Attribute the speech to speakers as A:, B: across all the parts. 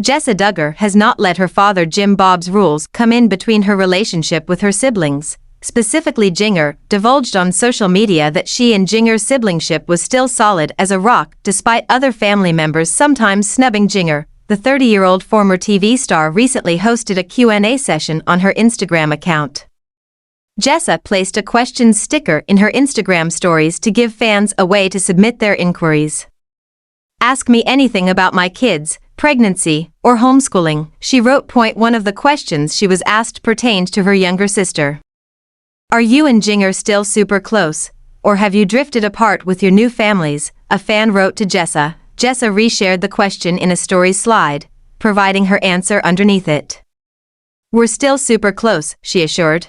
A: Jessa Duggar has not let her father Jim Bob's rules come in between her relationship with her siblings. Specifically, Jinger divulged on social media that she and Jinger's siblingship was still solid as a rock despite other family members sometimes snubbing Jinger. The 30-year-old former TV star recently hosted a Q&A session on her Instagram account. Jessa placed a questions sticker in her Instagram stories to give fans a way to submit their inquiries. "Ask me anything about my kids, pregnancy, or homeschooling," she wrote. One of the questions she was asked pertained to her younger sister. "Are you and Jinger still super close, or have you drifted apart with your new families?" a fan wrote to Jessa. Jessa reshared the question in a story slide, providing her answer underneath it. "We're still super close," she assured.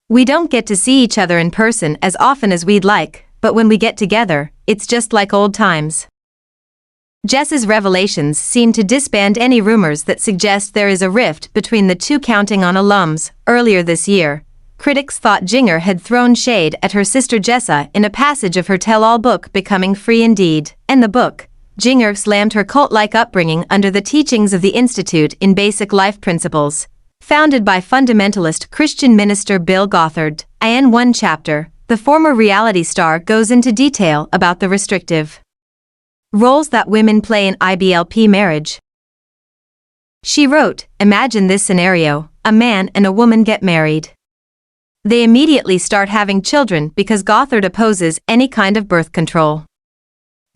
A: "We don't get to see each other in person as often as we'd like, but when we get together, it's just like old times." Jessa's revelations seem to disband any rumors that suggest there is a rift between the two. Counting on alums, earlier this year, critics thought Jinger had thrown shade at her sister Jessa in a passage of her tell-all book Becoming Free Indeed. In the book, Jinger slammed her cult-like upbringing under the teachings of the Institute in Basic Life Principles, founded by fundamentalist Christian minister Bill Gothard. In one chapter, the former reality star goes into detail about the restrictive roles that women play in IBLP marriage. She wrote, "Imagine this scenario: a man and a woman get married. They immediately start having children because Gothard opposes any kind of birth control."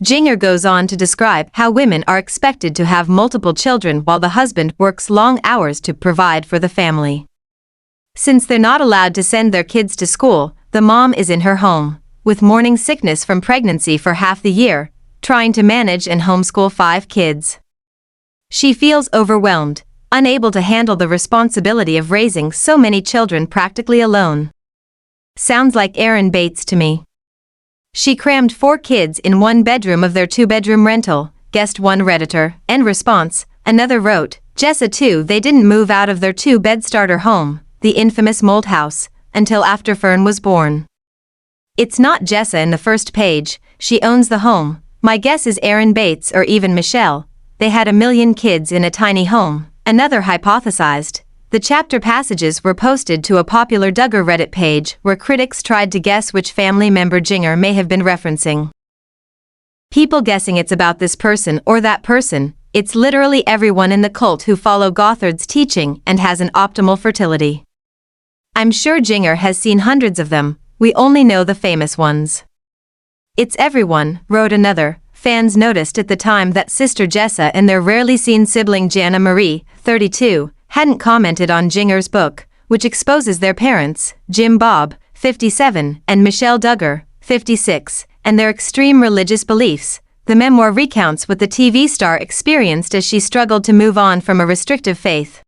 A: Jinger goes on to describe how women are expected to have multiple children while the husband works long hours to provide for the family. Since they're not allowed to send their kids to school, the mom is in her home, with morning sickness from pregnancy for half the year, trying to manage and homeschool 5 kids. She feels overwhelmed, unable to handle the responsibility of raising so many children practically alone. "Sounds like Aaron Bates to me. She crammed 4 kids in one bedroom of their 2-bedroom rental," guessed one Redditor. In response, another wrote, "Jessa too, they didn't move out of their 2-bed starter home, the infamous mold house, until after Fern was born. It's not Jessa in the first page, she owns the home. My guess is Aaron Bates or even Michelle. They had a million kids in a tiny home," another hypothesized. The chapter passages were posted to a popular Duggar Reddit page where critics tried to guess which family member Jinger may have been referencing. "People guessing it's about this person or that person. It's literally everyone in the cult who follow Gothard's teaching and has an optimal fertility. I'm sure Jinger has seen hundreds of them, we only know the famous ones." "It's everyone," wrote another. Fans noticed at the time that sister Jessa and their rarely seen sibling Jana Marie, 32, hadn't commented on Jinger's book, which exposes their parents, Jim Bob, 57, and Michelle Duggar, 56, and their extreme religious beliefs. The memoir recounts what the TV star experienced as she struggled to move on from a restrictive faith.